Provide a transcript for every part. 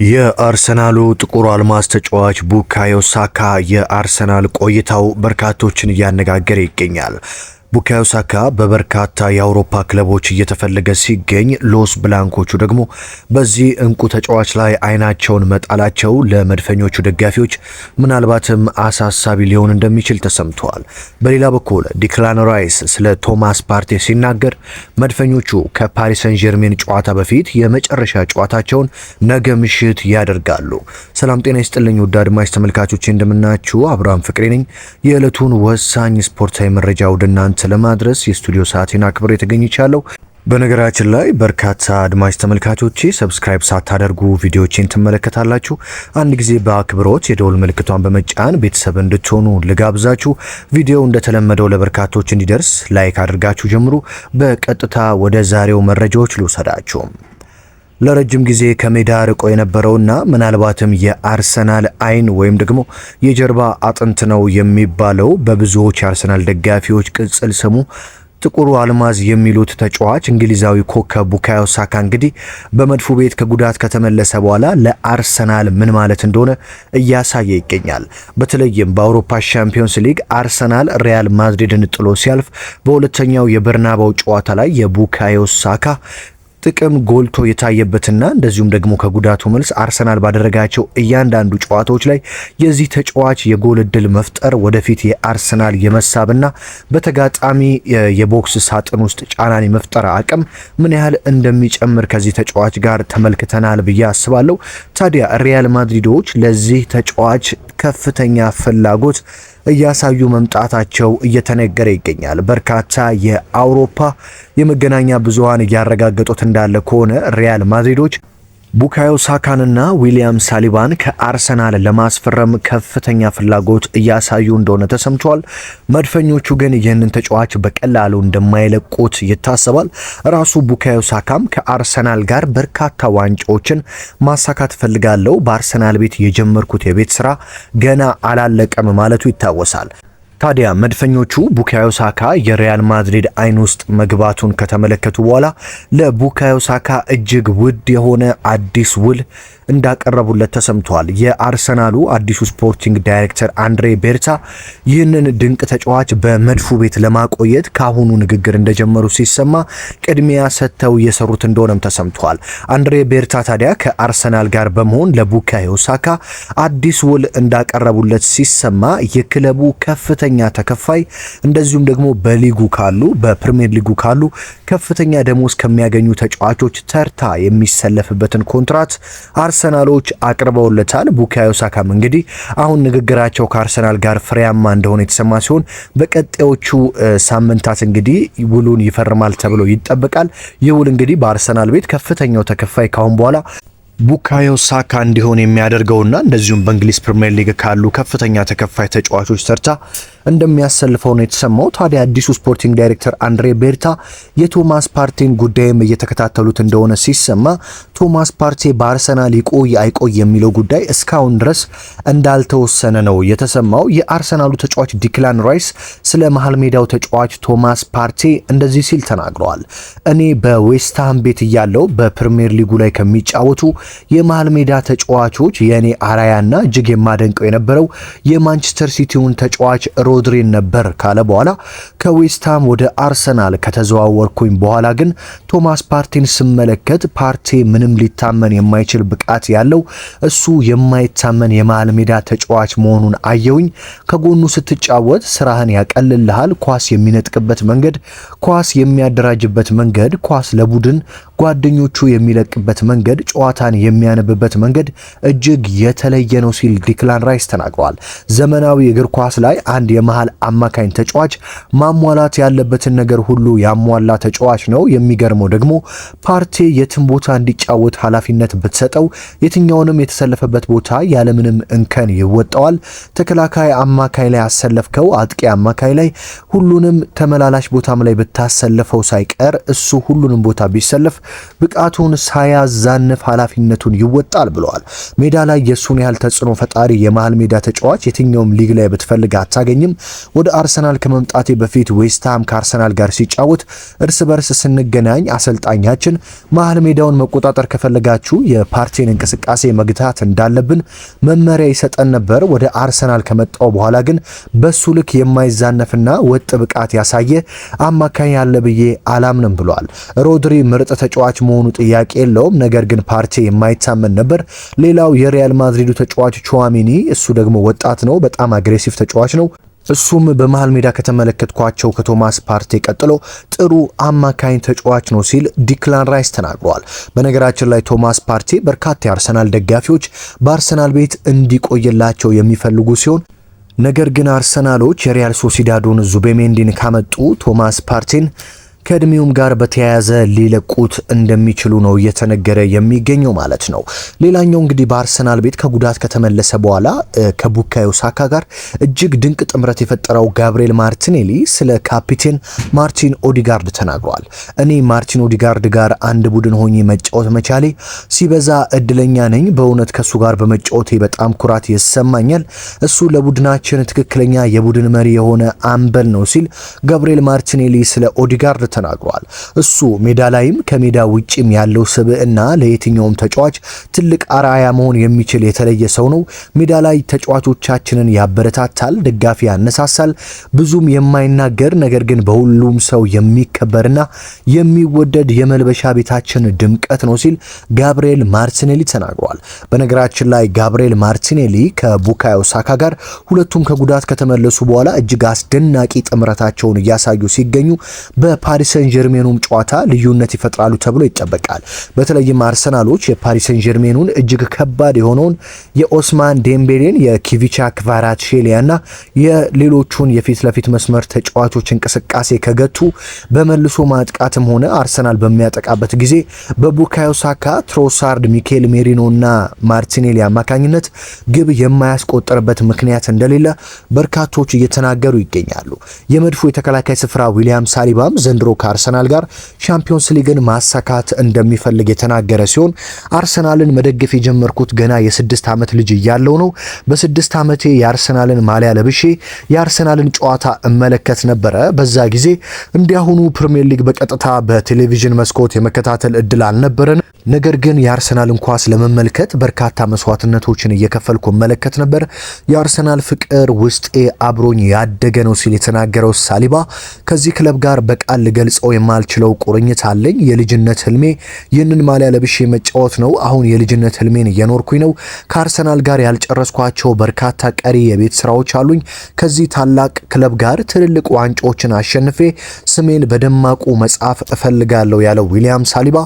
የአርሰናሉ ጥቁር አልማዝ ተጫዋች ቡካዮ ሳካ የአርሰናል ቆይታው በርካቶችን እያነጋገረ ይገኛል። ቡካዮ ሳካ በበርካታ የአውሮፓ ክለቦች እየተፈለገ ሲገኝ ሎስ ብላንኮቹ ደግሞ በዚህ እንቁ ተጫዋች ላይ አይናቸውን መጣላቸው ለመድፈኞቹ ደጋፊዎች ምናልባትም አሳሳቢ ሊሆን እንደሚችል ተሰምቷል። በሌላ በኩል ዲክላን ራይስ ስለ ቶማስ ፓርቴ ሲናገር መድፈኞቹ ከፓሪስ ሰን ጀርሜን ጨዋታ በፊት የመጨረሻ ጨዋታቸውን ነገ ምሽት ያደርጋሉ። ሰላም ጤና ይስጥልኝ ውድ አድማጭ ተመልካቾች እንደምናችሁ፣ አብርሃም ፍቅሬ ነኝ። የዕለቱን ወሳኝ ስፖርታዊ መረጃ ወደ እናንተ ለማድረስ የስቱዲዮ ሰዓቴን አክብሬ ተገኝቻለሁ። በነገራችን ላይ በርካታ አድማጭ ተመልካቾቼ ሰብስክራይብ ሳታደርጉ ቪዲዮዎችን ትመለከታላችሁ። አንድ ጊዜ በአክብሮት የደወል ምልክቷን በመጫን ቤተሰብ እንድትሆኑ ልጋብዛችሁ። ቪዲዮው እንደተለመደው ለበርካቶች እንዲደርስ ላይክ አድርጋችሁ ጀምሩ። በቀጥታ ወደ ዛሬው መረጃዎች ልውሰዳችሁ። ለረጅም ጊዜ ከሜዳ ርቆ የነበረውና ምናልባትም የአርሰናል አይን ወይም ደግሞ የጀርባ አጥንት ነው የሚባለው በብዙዎች የአርሰናል ደጋፊዎች ቅጽል ስሙ ጥቁሩ አልማዝ የሚሉት ተጫዋች እንግሊዛዊ ኮከብ ቡካዮ ሳካ እንግዲህ በመድፉ ቤት ከጉዳት ከተመለሰ በኋላ ለአርሰናል ምን ማለት እንደሆነ እያሳየ ይገኛል። በተለይም በአውሮፓ ሻምፒዮንስ ሊግ አርሰናል ሪያል ማድሪድን ጥሎ ሲያልፍ በሁለተኛው የበርናባው ጨዋታ ላይ የቡካዮ ሳካ ጥቅም ጎልቶ የታየበትና እንደዚሁም ደግሞ ከጉዳቱ መልስ አርሰናል ባደረጋቸው እያንዳንዱ ጨዋታዎች ላይ የዚህ ተጫዋች የጎል እድል መፍጠር ወደፊት የአርሰናል የመሳብና በተጋጣሚ የቦክስ ሳጥን ውስጥ ጫናን የመፍጠር አቅም ምን ያህል እንደሚጨምር ከዚህ ተጫዋች ጋር ተመልክተናል ብዬ አስባለሁ። ታዲያ ሪያል ማድሪዶች ለዚህ ተጫዋች ከፍተኛ ፍላጎት እያሳዩ መምጣታቸው እየተነገረ ይገኛል። በርካታ የአውሮፓ የመገናኛ ብዙሃን እያረጋገጡት እንዳለ ከሆነ ሪያል ማድሪዶች ቡካዮ ሳካንና ዊሊያም ሳሊባን ከአርሰናል ለማስፈረም ከፍተኛ ፍላጎት እያሳዩ እንደሆነ ተሰምቷል። መድፈኞቹ ግን ይህንን ተጫዋች በቀላሉ እንደማይለቁት ይታሰባል። ራሱ ቡካዮ ሳካም ከአርሰናል ጋር በርካታ ዋንጫዎችን ማሳካት ፈልጋለሁ፣ በአርሰናል ቤት የጀመርኩት የቤት ስራ ገና አላለቀም ማለቱ ይታወሳል። ታዲያ መድፈኞቹ ቡካዮ ሳካ የሪያል ማድሪድ አይን ውስጥ መግባቱን ከተመለከቱ በኋላ ለቡካዮ ሳካ እጅግ ውድ የሆነ አዲስ ውል እንዳቀረቡለት ተሰምቷል። የአርሰናሉ አዲሱ ስፖርቲንግ ዳይሬክተር አንድሬ ቤርታ ይህንን ድንቅ ተጫዋች በመድፉ ቤት ለማቆየት ካሁኑ ንግግር እንደጀመሩ ሲሰማ ቅድሚያ ሰጥተው እየሰሩት እንደሆነም ተሰምቷል። አንድሬ ቤርታ ታዲያ ከአርሰናል ጋር በመሆን ለቡካዮ ሳካ አዲስ ውል እንዳቀረቡለት ሲሰማ የክለቡ ከፍተኛ ተከፋይ እንደዚሁም ደግሞ በሊጉ ካሉ በፕሪሚየር ሊጉ ካሉ ከፍተኛ ደሞዝ ከሚያገኙ ተጫዋቾች ተርታ የሚሰለፍበትን ኮንትራት አርሰናሎች አቅርበውለታል። ቡካዮ ሳካም እንግዲህ አሁን ንግግራቸው ከአርሰናል ጋር ፍሬያማ እንደሆነ የተሰማ ሲሆን በቀጣዮቹ ሳምንታት እንግዲህ ውሉን ይፈርማል ተብሎ ይጠበቃል። ይህ ውል እንግዲህ በአርሰናል ቤት ከፍተኛው ተከፋይ ካሁን በኋላ ቡካዮ ሳካ እንዲሆን የሚያደርገውና እንደዚሁም በእንግሊዝ ፕሪሚየር ሊግ ካሉ ከፍተኛ ተከፋይ ተጫዋቾች ተርታ እንደሚያሰልፈው ነው የተሰማው። ታዲያ አዲሱ ስፖርቲንግ ዳይሬክተር አንድሬ ቤርታ የቶማስ ፓርቴን ጉዳይም እየተከታተሉት እንደሆነ ሲሰማ ቶማስ ፓርቴ በአርሰናል ይቆይ አይቆይ የሚለው ጉዳይ እስካሁን ድረስ እንዳልተወሰነ ነው የተሰማው። የአርሰናሉ ተጫዋች ዲክላን ራይስ ስለ መሃል ሜዳው ተጫዋች ቶማስ ፓርቴ እንደዚህ ሲል ተናግረዋል። እኔ በዌስትሃም ቤት እያለው በፕሪሚየር ሊጉ ላይ ከሚጫወቱ የመሃል ሜዳ ተጫዋቾች የኔ አራያና እጅግ የማደንቀው የነበረው የማንቸስተር ሲቲውን ተጫዋች ሮድሪን ነበር ካለ በኋላ ከዌስትሃም ወደ አርሰናል ከተዘዋወርኩኝ በኋላ ግን ቶማስ ፓርቴን ስመለከት ፓርቴ ምንም ሊታመን የማይችል ብቃት ያለው እሱ የማይታመን የመሃል ሜዳ ተጫዋች መሆኑን አየውኝ። ከጎኑ ስትጫወት ስራህን ያቀልልሃል። ኳስ የሚነጥቅበት መንገድ፣ ኳስ የሚያደራጅበት መንገድ፣ ኳስ ለቡድን ጓደኞቹ የሚለቅበት መንገድ፣ ጨዋታን የሚያነብበት መንገድ እጅግ የተለየ ነው ሲል ዲክላን ራይስ ተናግሯል። ዘመናዊ እግር ኳስ ላይ አንድ የመሃል አማካኝ ተጫዋች ማሟላት ያለበትን ነገር ሁሉ ያሟላ ተጫዋች ነው። የሚገርመው ደግሞ ፓርቴ የትም ቦታ እንዲጫወት ኃላፊነት ብትሰጠው የትኛውንም የተሰለፈበት ቦታ ያለምንም እንከን ይወጣዋል። ተከላካይ አማካይ ላይ አሰለፍከው፣ አጥቂ አማካይ ላይ፣ ሁሉንም ተመላላሽ ቦታም ላይ ብታሰልፈው ሳይቀር እሱ ሁሉንም ቦታ ቢሰለፍ ብቃቱን ሳያዛንፍ ኃላፊነቱን ይወጣል ብለዋል። ሜዳ ላይ የሱን ያህል ተጽዕኖ ፈጣሪ የመሃል ሜዳ ተጫዋች የትኛውም ሊግ ላይ ብትፈልግ አታገኝም። ቢሆንም ወደ አርሰናል ከመምጣቴ በፊት ዌስትሃም ከአርሰናል ጋር ሲጫወት እርስ በርስ ስንገናኝ አሰልጣኛችን መሀል ሜዳውን መቆጣጠር ከፈለጋችሁ የፓርቲን እንቅስቃሴ መግታት እንዳለብን መመሪያ ይሰጠን ነበር። ወደ አርሰናል ከመጣው በኋላ ግን በሱ ልክ የማይዛነፍና ወጥ ብቃት ያሳየ አማካኝ ያለ ብዬ አላምንም ብሏል። ሮድሪ ምርጥ ተጫዋች መሆኑ ጥያቄ የለውም፣ ነገር ግን ፓርቲ የማይታመን ነበር። ሌላው የሪያል ማድሪዱ ተጫዋች ቹዋሜኒ፣ እሱ ደግሞ ወጣት ነው፣ በጣም አግሬሲቭ ተጫዋች ነው። እሱም በመሃል ሜዳ ከተመለከትኳቸው ከቶማስ ፓርቴ ቀጥሎ ጥሩ አማካኝ ተጫዋች ነው ሲል ዲክላን ራይስ ተናግሯል። በነገራችን ላይ ቶማስ ፓርቴ በርካታ የአርሰናል ደጋፊዎች በአርሰናል ቤት እንዲቆይላቸው የሚፈልጉ ሲሆን ነገር ግን አርሰናሎች የሪያል ሶሲዳዶን ዙቤሜንዲን ካመጡ ቶማስ ፓርቴን ከእድሜውም ጋር በተያያዘ ሊለቁት እንደሚችሉ ነው እየተነገረ የሚገኘው ማለት ነው። ሌላኛው እንግዲህ በአርሰናል ቤት ከጉዳት ከተመለሰ በኋላ ከቡካዮ ሳካ ጋር እጅግ ድንቅ ጥምረት የፈጠረው ጋብሪኤል ማርቲኔሊ ስለ ካፒቴን ማርቲን ኦዲጋርድ ተናግሯል። እኔ ማርቲን ኦዲጋርድ ጋር አንድ ቡድን ሆኜ መጫወት መቻሌ ሲበዛ እድለኛ ነኝ። በእውነት ከሱ ጋር በመጫወቴ በጣም ኩራት ይሰማኛል። እሱ ለቡድናችን ትክክለኛ የቡድን መሪ የሆነ አምበል ነው ሲል ጋብሪኤል ማርቲኔሊ ስለ ኦዲጋርድ ተናግሯል። እሱ ሜዳ ላይም ከሜዳ ውጪም ያለው ስብዕና ለየትኛውም ተጫዋች ትልቅ አርአያ መሆን የሚችል የተለየ ሰው ነው። ሜዳ ላይ ተጫዋቾቻችንን ያበረታታል፣ ደጋፊ ያነሳሳል። ብዙም የማይናገር ነገር ግን በሁሉም ሰው የሚከበርና የሚወደድ የመልበሻ ቤታችን ድምቀት ነው ሲል ጋብሪኤል ማርቲኔሊ ተናግሯል። በነገራችን ላይ ጋብሪኤል ማርቲኔሊ ከቡካዮ ሳካ ጋር ሁለቱም ከጉዳት ከተመለሱ በኋላ እጅግ አስደናቂ ጥምረታቸውን እያሳዩ ሲገኙ በፓሪስ ሰን ጀርሜኑም ጨዋታ ልዩነት ይፈጥራሉ ተብሎ ይጠበቃል። በተለይም አርሰናሎች የፓሪስ ሰን ጀርሜኑን እጅግ ከባድ የሆነውን የኦስማን ዴምቤሌን የኪቪቻ ክቫራትስኬሊያና የሌሎቹን የፊት ለፊት መስመር ተጫዋቾች እንቅስቃሴ ከገቱ በመልሶ ማጥቃትም ሆነ አርሰናል በሚያጠቃበት ጊዜ በቡካዮ ሳካ፣ ትሮሳርድ፣ ሚኬል ሜሪኖና ማርቲኔሊ አማካኝነት ግብ የማያስቆጠርበት ምክንያት እንደሌለ በርካቶች እየተናገሩ ይገኛሉ። የመድፎ የተከላካይ ስፍራ ዊሊያም ሳሊባም ዘንድሮ ከአርሰናል ጋር ቻምፒዮንስ ሊግን ማሳካት እንደሚፈልግ የተናገረ ሲሆን አርሰናልን መደገፍ የጀመርኩት ገና የ6 ዓመት ልጅ እያለው ነው። በ6 ዓመቴ የአርሰናልን ማሊያ ለብሼ የአርሰናልን ጨዋታ እመለከት ነበረ። በዛ ጊዜ እንዲያሁኑ ፕሪሚየር ሊግ በቀጥታ በቴሌቪዥን መስኮት የመከታተል እድል አልነበረን። ነገር ግን የአርሰናልን ኳስ ለመመልከት በርካታ መስዋዕትነቶችን እየከፈልኩ እመለከት ነበር። የአርሰናል ፍቅር ውስጤ አብሮኝ ያደገ ነው ሲል የተናገረው ሳሊባ ከዚህ ክለብ ጋር በቃል ልገልጸው የማልችለው ቁርኝት አለኝ። የልጅነት ህልሜ ይህንን ማሊያ ለብሼ መጫወት ነው። አሁን የልጅነት ህልሜን እየኖርኩኝ ነው። ከአርሰናል ጋር ያልጨረስኳቸው በርካታ ቀሪ የቤት ስራዎች አሉኝ። ከዚህ ታላቅ ክለብ ጋር ትልልቅ ዋንጫዎችን አሸንፌ ስሜን በደማቁ መጻፍ እፈልጋለሁ ያለው ዊሊያም ሳሊባ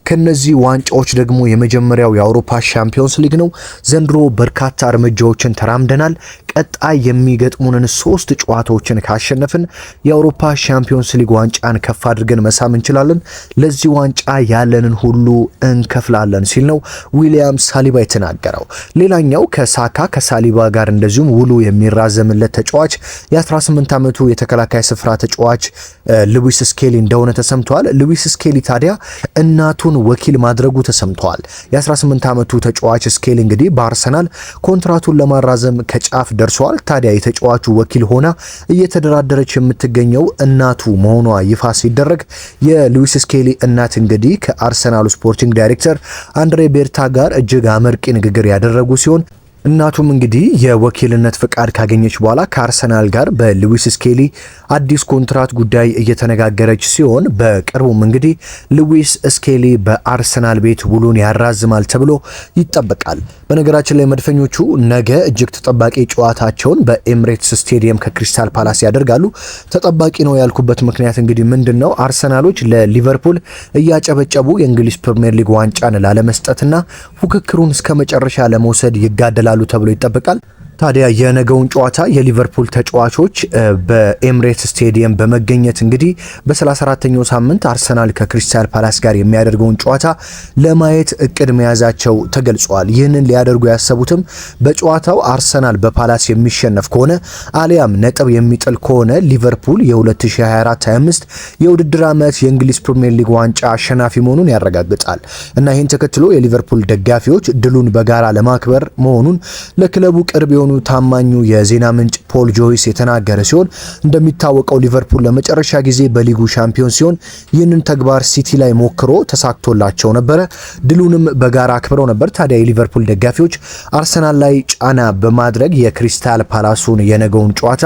ከነዚህ ዋንጫዎች ደግሞ የመጀመሪያው የአውሮፓ ሻምፒዮንስ ሊግ ነው። ዘንድሮ በርካታ እርምጃዎችን ተራምደናል። ቀጣይ የሚገጥሙንን 3 ጨዋታዎችን ካሸነፍን የአውሮፓ ሻምፒዮንስ ሊግ ዋንጫን ከፍ አድርገን መሳም እንችላለን። ለዚህ ዋንጫ ያለንን ሁሉ እንከፍላለን ሲል ነው ዊሊያም ሳሊባ የተናገረው። ሌላኛው ከሳካ ከሳሊባ ጋር እንደዚሁም ውሉ የሚራዘምለት ተጫዋች የ18 ዓመቱ የተከላካይ ስፍራ ተጫዋች ሉዊስ ስኬሊ እንደሆነ ተሰምቷል። ሉዊስ ስኬሊ ታዲያ እናቱን ወኪል ማድረጉ ተሰምቷል። የ18 ዓመቱ ተጫዋች ስኬሊ እንግዲህ በአርሰናል ኮንትራቱን ለማራዘም ከጫፍ ደርሷል። ታዲያ የተጫዋቹ ወኪል ሆና እየተደራደረች የምትገኘው እናቱ መሆኗ ይፋ ሲደረግ የሉዊስ ስኬሊ እናት እንግዲህ ከአርሰናሉ ስፖርቲንግ ዳይሬክተር አንድሬ ቤርታ ጋር እጅግ አመርቂ ንግግር ያደረጉ ሲሆን እናቱም እንግዲህ የወኪልነት ፍቃድ ካገኘች በኋላ ከአርሰናል ጋር በሉዊስ ስኬሊ አዲስ ኮንትራት ጉዳይ እየተነጋገረች ሲሆን በቅርቡም እንግዲህ ሉዊስ ስኬሊ በአርሰናል ቤት ውሉን ያራዝማል ተብሎ ይጠበቃል። በነገራችን ላይ መድፈኞቹ ነገ እጅግ ተጠባቂ ጨዋታቸውን በኤምሬትስ ስቴዲየም ከክሪስታል ፓላስ ያደርጋሉ። ተጠባቂ ነው ያልኩበት ምክንያት እንግዲህ ምንድነው? አርሰናሎች ለሊቨርፑል እያጨበጨቡ የእንግሊዝ ፕሪሚየር ሊግ ዋንጫን ላለመስጠትና ፉክክሩን እስከ መጨረሻ ለመውሰድ ይጋደላሉ ተብሎ ይጠበቃል። ታዲያ የነገውን ጨዋታ የሊቨርፑል ተጫዋቾች በኤምሬትስ ስቴዲየም በመገኘት እንግዲህ በ34ኛው ሳምንት አርሰናል ከክሪስታል ፓላስ ጋር የሚያደርገውን ጨዋታ ለማየት እቅድ መያዛቸው ተገልጿል። ይህንን ሊያደርጉ ያሰቡትም በጨዋታው አርሰናል በፓላስ የሚሸነፍ ከሆነ አሊያም ነጥብ የሚጥል ከሆነ ሊቨርፑል የ2024-25 የውድድር ዓመት የእንግሊዝ ፕሪሚየር ሊግ ዋንጫ አሸናፊ መሆኑን ያረጋግጣል እና ይህን ተከትሎ የሊቨርፑል ደጋፊዎች ድሉን በጋራ ለማክበር መሆኑን ለክለቡ ቅርብ የሆኑ ታማኙ የዜና ምንጭ ፖል ጆይስ የተናገረ ሲሆን እንደሚታወቀው ሊቨርፑል ለመጨረሻ ጊዜ በሊጉ ሻምፒዮን ሲሆን ይህንን ተግባር ሲቲ ላይ ሞክሮ ተሳክቶላቸው ነበረ። ድሉንም በጋራ አክብረው ነበር። ታዲያ የሊቨርፑል ደጋፊዎች አርሰናል ላይ ጫና በማድረግ የክሪስታል ፓላሱን የነገውን ጨዋታ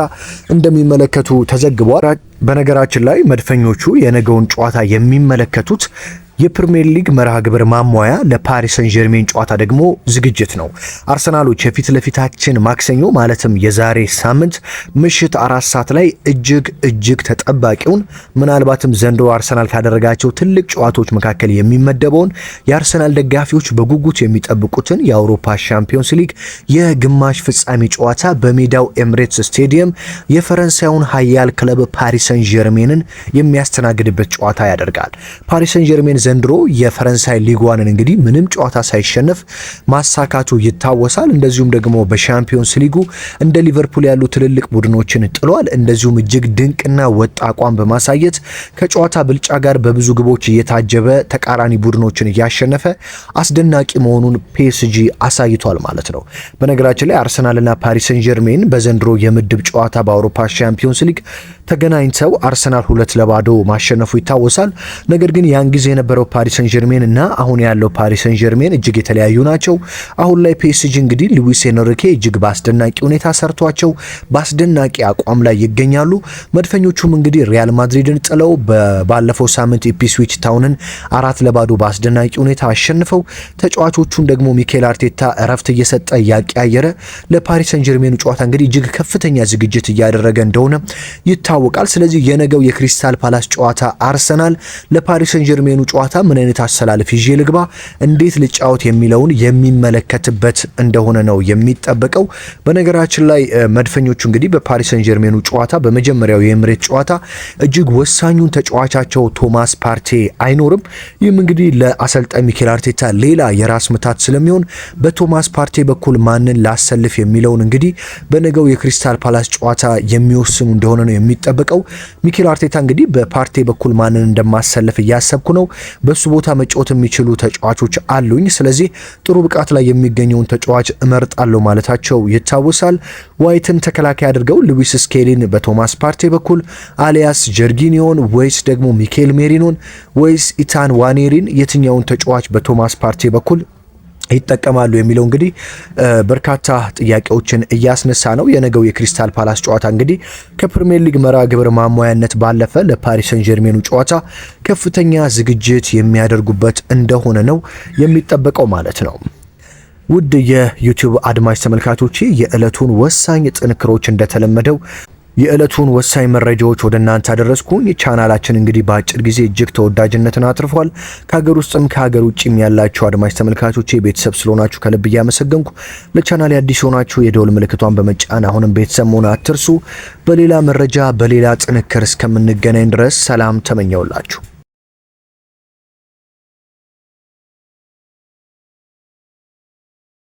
እንደሚመለከቱ ተዘግቧል። በነገራችን ላይ መድፈኞቹ የነገውን ጨዋታ የሚመለከቱት የፕሪሚየር ሊግ መርሃ ግብር ማሟያ ለፓሪስ ሰን ጀርሜን ጨዋታ ደግሞ ዝግጅት ነው። አርሰናሎች የፊት ለፊታችን ማክሰኞ ማለትም የዛሬ ሳምንት ምሽት 4 ሰዓት ላይ እጅግ ተጠባቂውን ምናልባትም ዘንድሮ አርሰናል ካደረጋቸው ትልቅ ጨዋታዎች መካከል የሚመደበውን የአርሰናል ደጋፊዎች በጉጉት የሚጠብቁትን የአውሮፓ ሻምፒዮንስ ሊግ የግማሽ ፍጻሜ ጨዋታ በሜዳው ኤምሬትስ ስቴዲየም የፈረንሳዩን ኃያል ክለብ ፓሪስ ሰን ጀርሜንን የሚያስተናግድበት ጨዋታ ያደርጋል። ፓሪስ ሰን ጀርሜን ዘንድሮ የፈረንሳይ ሊግ ዋንን እንግዲህ ምንም ጨዋታ ሳይሸነፍ ማሳካቱ ይታወሳል። እንደዚሁም ደግሞ በሻምፒዮንስ ሊጉ እንደ ሊቨርፑል ያሉ ትልልቅ ቡድኖችን ጥሏል። እንደዚሁም እጅግ ድንቅና ወጥ አቋም በማሳየት ከጨዋታ ብልጫ ጋር በብዙ ግቦች እየታጀበ ተቃራኒ ቡድኖችን እያሸነፈ አስደናቂ መሆኑን ፒኤስጂ አሳይቷል ማለት ነው። በነገራችን ላይ አርሰናልና ፓሪስ ሰን ጀርሜን በዘንድሮ የምድብ ጨዋታ በአውሮፓ ሻምፒዮንስ ሊግ ተገናኝተው አርሰናል 2-0 ማሸነፉ ይታወሳል። ነገር ግን ያን ጊዜ የነበረው ፓሪስ ሰን ጀርሜን እና አሁን ያለው ፓሪስ ሰን ጀርሜን እጅግ የተለያዩ ናቸው። አሁን ላይ ፒኤስጂ እንግዲህ ሉዊስ ኤንሪኬ እጅግ በአስደናቂ ሁኔታ ሰርቷቸው በአስደናቂ አቋም ላይ ይገኛሉ። መድፈኞቹም እንግዲህ ሪያል ማድሪድን ጥለው ባለፈው ሳምንት ኢፕስዊች ታውንን 4-0 በአስደናቂ ሁኔታ አሸንፈው ተጫዋቾቹን ደግሞ ሚኬል አርቴታ እረፍት እየሰጠ እያቀያየረ ለፓሪስ ሰን ጀርሜኑ ጨዋታ እንግዲህ እጅግ ከፍተኛ ዝግጅት እያደረገ እንደሆነ ይታወቃል። ስለዚህ የነገው የክሪስታል ፓላስ ጨዋታ አርሰናል ለፓሪስ ሰን ጀርሜኑ ጨዋታ ምን አይነት አሰላለፍ ይዤ ልግባ፣ እንዴት ልጫወት የሚለውን የሚመለከትበት እንደሆነ ነው የሚጠበቀው። በነገራችን ላይ መድፈኞቹ እንግዲህ በፓሪስ ሰን ጀርሜኑ ጨዋታ በመጀመሪያው የኤምሬት ጨዋታ እጅግ ወሳኙን ተጫዋቻቸው ቶማስ ፓርቴ አይኖርም። ይህም እንግዲህ ለአሰልጣኝ ሚኬል አርቴታ ሌላ የራስ ምታት ስለሚሆን በቶማስ ፓርቴ በኩል ማንን ላሰልፍ የሚለውን እንግዲህ በነገው የክሪስታል ፓላስ ጨዋታ የሚወስኑ እንደሆነ ነው የሚጠበቀው። ሚኬል አርቴታ እንግዲህ በፓርቴ በኩል ማንን እንደማሰልፍ እያሰብኩ ነው፣ በሱ ቦታ መጫወት የሚችሉ ተጫዋቾች አሉኝ፣ ስለዚህ ጥሩ ብቃት ላይ የሚገኘውን ተጫዋች እመርጣለሁ ማለታቸው ይታወሳል። ዋይትን ተከላካይ አድርገው ሉዊስ ስኬሊን በቶማስ ፓርቴ በኩል አሊያስ ጀርጊኒዮን ወይስ ደግሞ ሚኬል ሜሪኖን ወይስ ኢታን ዋኔሪን የትኛውን ተጫዋች በቶማስ ፓርቴ በኩል ይጠቀማሉ የሚለው እንግዲህ በርካታ ጥያቄዎችን እያስነሳ ነው። የነገው የክሪስታል ፓላስ ጨዋታ እንግዲህ ከፕሪሚየር ሊግ መርሃ ግብር ማሟያነት ባለፈ ለፓሪስ ሰን ጀርሜኑ ጨዋታ ከፍተኛ ዝግጅት የሚያደርጉበት እንደሆነ ነው የሚጠበቀው ማለት ነው። ውድ የዩቲዩብ አድማጭ ተመልካቾቼ የዕለቱን ወሳኝ ጥንክሮች እንደተለመደው የዕለቱን ወሳኝ መረጃዎች ወደ እናንተ አደረስኩኝ። ቻናላችን እንግዲህ በአጭር ጊዜ እጅግ ተወዳጅነትን አትርፏል። ከሀገር ውስጥም ከሀገር ውጭም ያላችሁ አድማጭ ተመልካቾቼ ቤተሰብ ስለሆናችሁ ከልብ እያመሰገንኩ ለቻናሌ አዲስ ሆናችሁ የደወል ምልክቷን በመጫን አሁንም ቤተሰብ መሆን አትርሱ። በሌላ መረጃ በሌላ ጥንክር እስከምንገናኝ ድረስ ሰላም ተመኘውላችሁ።